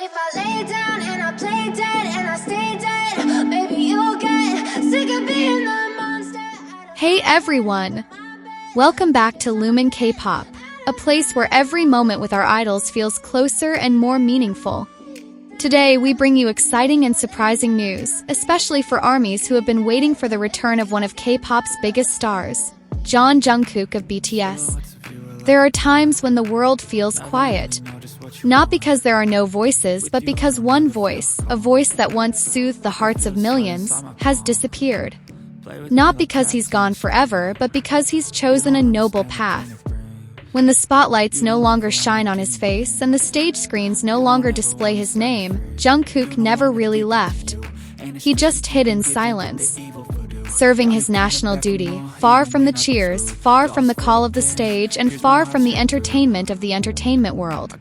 if I lay down and I play dead and I stay dead, maybe you'll get sick of being the monster. Hey everyone! Welcome back to Lumen K-pop, a place where every moment with our idols feels closer and more meaningful. Today, we bring you exciting and surprising news, especially for ARMYs who have been waiting for the return of one of K-pop's biggest stars, Jeon Jungkook of BTS. There are times when the world feels quiet. Not because there are no voices, but because one voice, a voice that once soothed the hearts of millions, has disappeared. Not because he's gone forever, but because he's chosen a noble path. When the spotlights no longer shine on his face and the stage screens no longer display his name, Jungkook never really left. He just hid in silence, serving his national duty, far from the cheers, far from the call of the stage, and far from the entertainment of the entertainment world.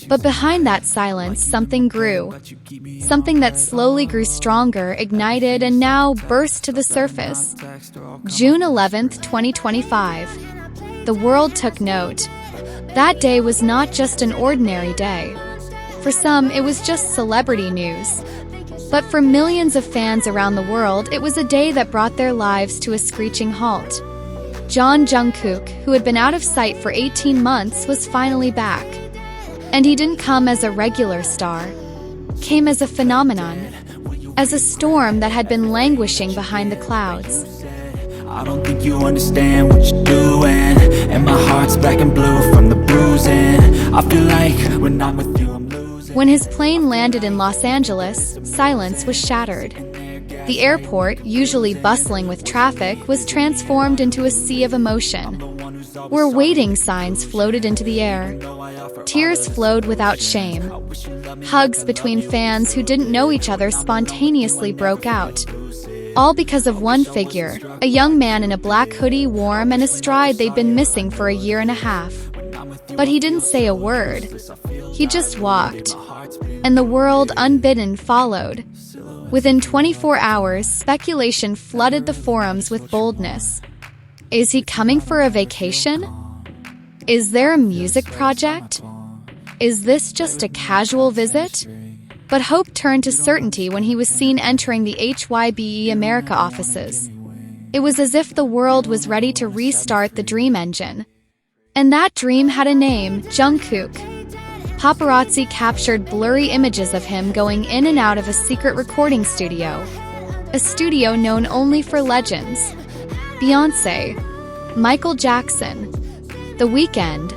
But behind that silence, something grew. Something that slowly grew stronger, ignited, and now burst to the surface. June 11th, 2025. The world took note. That day was not just an ordinary day. For some, it was just celebrity news. But for millions of fans around the world, it was a day that brought their lives to a screeching halt. Jeon Jungkook, who had been out of sight for 18 months, was finally back. And he didn't come as a regular star. Came as a phenomenon. As a storm that had been languishing behind the clouds. I don't think you understand what you're doing, and my heart's black and blue from the bruising. I feel like when I'm with you I'm losing. When his plane landed in Los Angeles, silence was shattered. The airport, usually bustling with traffic, was transformed into a sea of emotion. Where waiting signs floated into the air. Tears flowed without shame. Hugs between fans who didn't know each other spontaneously broke out. All because of one figure, a young man in a black hoodie, warm and a stride they'd been missing for a year and a half. But he didn't say a word. He just walked. And the world, unbidden, followed. Within 24 hours, speculation flooded the forums with boldness. Is he coming for a vacation? Is there a music project? Is this just a casual visit? But hope turned to certainty when he was seen entering the HYBE America offices. It was as if the world was ready to restart the dream engine. And that dream had a name, Jungkook. Paparazzi captured blurry images of him going in and out of a secret recording studio. A studio known only for legends. Beyoncé, Michael Jackson, The Weeknd.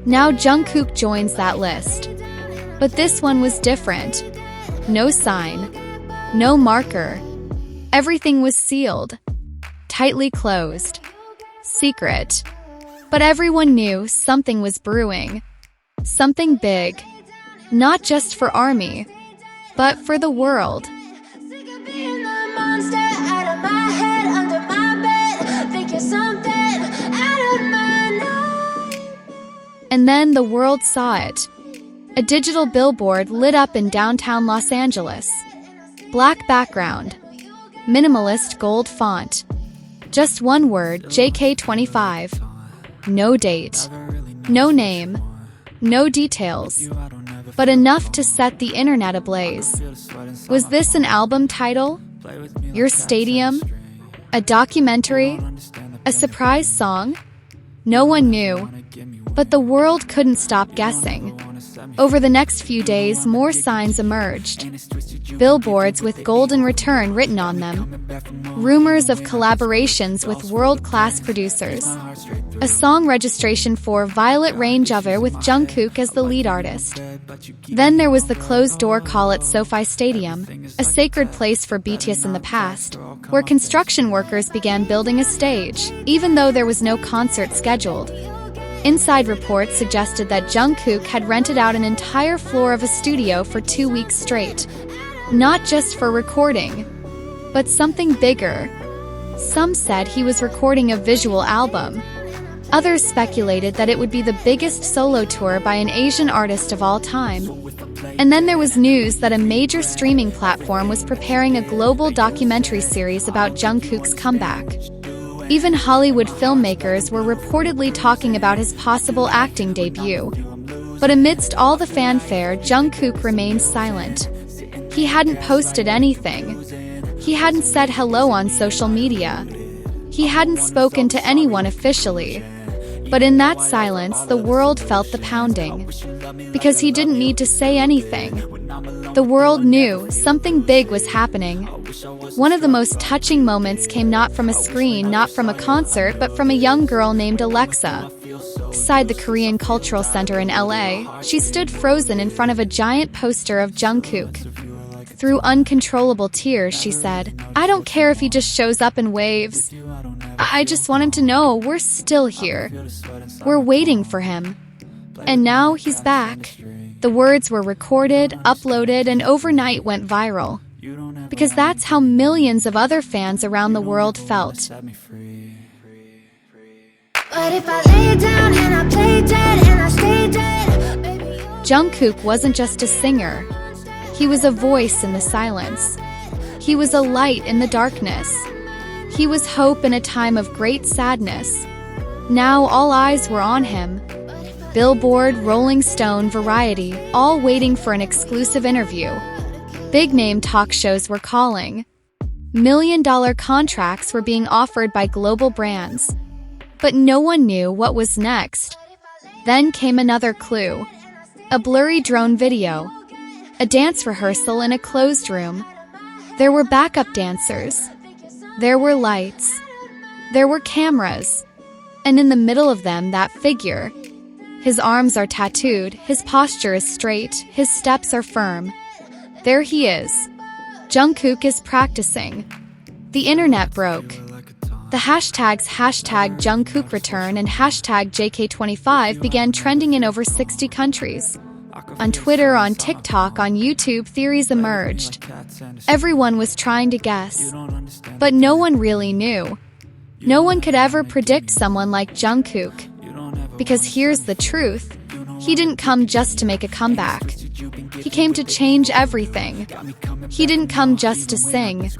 Now Jungkook joins that list. But this one was different. No sign. No marker. Everything was sealed. Tightly closed. Secret. But everyone knew something was brewing. Something big. Not just for ARMY, but for the world. Sick of being the monster out of my head, under my bed, think you're something out of my name. And then the world saw it. A digital billboard lit up in downtown Los Angeles. Black background. Minimalist gold font. Just one word, JK25. No date. No name. No details. But enough to set the internet ablaze. Was this an album title? Your Stadium? A documentary? A surprise song? No one knew. But the world couldn't stop guessing. Over the next few days, more signs emerged. Billboards with "Golden Return" written on them. Rumors of collaborations with world-class producers. A song registration for Violet Rain Jover with Jungkook as the lead artist. Then there was the closed-door call at SoFi Stadium, a sacred place for BTS in the past, where construction workers began building a stage, even though there was no concert scheduled. Inside reports suggested that Jungkook had rented out an entire floor of a studio for 2 weeks straight. Not just for recording, but something bigger. Some said he was recording a visual album. Others speculated that it would be the biggest solo tour by an Asian artist of all time. And then there was news that a major streaming platform was preparing a global documentary series about Jungkook's comeback. Even Hollywood filmmakers were reportedly talking about his possible acting debut. But amidst all the fanfare, Jungkook remained silent. He hadn't posted anything. He hadn't said hello on social media. He hadn't spoken to anyone officially. But in that silence, the world felt the pounding. Because he didn't need to say anything. The world knew something big was happening. One of the most touching moments came not from a screen, not from a concert, but from a young girl named Alexa. Beside the Korean Cultural Center in LA, she stood frozen in front of a giant poster of Jungkook. Through uncontrollable tears, she said, "I don't care if he just shows up and waves. I just want him to know we're still here. We're waiting for him. And now he's back." The words were recorded, uploaded, and overnight went viral. Because that's how millions of other fans around the world felt. But if I lay down and I play dead and I stay dead, baby, Jungkook wasn't just a singer. He was a voice in the silence. He was a light in the darkness. He was hope in a time of great sadness. Now all eyes were on him. Billboard, Rolling Stone, Variety, all waiting for an exclusive interview. Big-name talk shows were calling. Million-dollar contracts were being offered by global brands. But no one knew what was next. Then came another clue. A blurry drone video. A dance rehearsal in a closed room. There were backup dancers. There were lights. There were cameras. And in the middle of them, that figure. His arms are tattooed, his posture is straight, his steps are firm. There he is. Jungkook is practicing. The internet broke. The hashtags #JungkookReturn and #JK25 began trending in over 60 countries. On Twitter, on TikTok, on YouTube, theories emerged. Everyone was trying to guess. But no one really knew. No one could ever predict someone like Jungkook. Because here's the truth. He didn't come just to make a comeback. He came to change everything. He didn't come just to sing,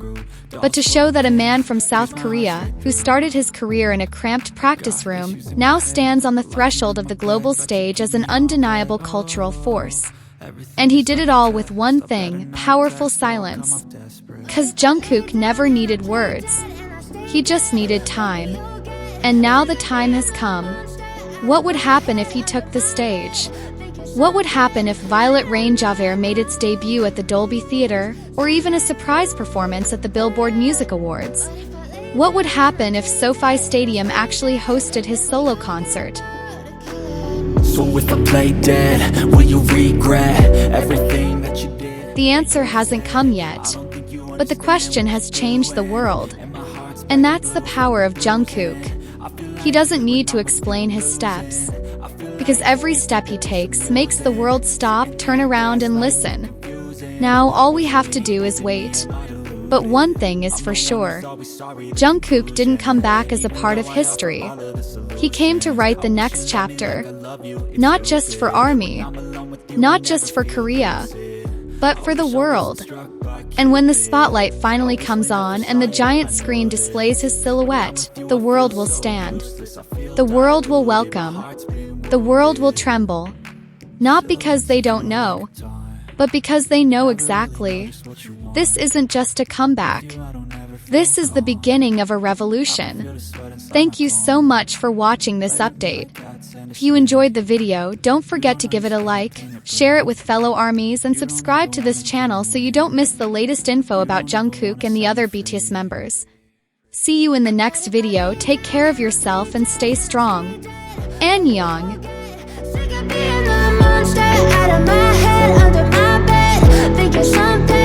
but to show that a man from South Korea, who started his career in a cramped practice room, now stands on the threshold of the global stage as an undeniable cultural force. And he did it all with one thing, powerful silence. 'Cause Jungkook never needed words. He just needed time. And now the time has come. What would happen if he took the stage? What would happen if Violet Rain Javert made its debut at the Dolby Theatre, or even a surprise performance at the Billboard Music Awards? What would happen if SoFi Stadium actually hosted his solo concert? So if I play dead, will you regret everything that you did? The answer hasn't come yet, but the question has changed the world. And that's the power of Jungkook. He doesn't need to explain his steps. Because every step he takes makes the world stop, turn around, and listen. Now, all we have to do is wait. But one thing is for sure. Jungkook didn't come back as a part of history. He came to write the next chapter. Not just for ARMY. Not just for Korea. But for the world. And when the spotlight finally comes on and the giant screen displays his silhouette, the world will stand. The world will welcome. The world will tremble. Not because they don't know, but because they know exactly. This isn't just a comeback. This is the beginning of a revolution. Thank you so much for watching this update. If you enjoyed the video, don't forget to give it a like, share it with fellow ARMYs, and subscribe to this channel so you don't miss the latest info about Jungkook and the other BTS members. See you in the next video. Take care of yourself and stay strong. Annyeong! sick of being the monster out of my head, under my bed, thinking something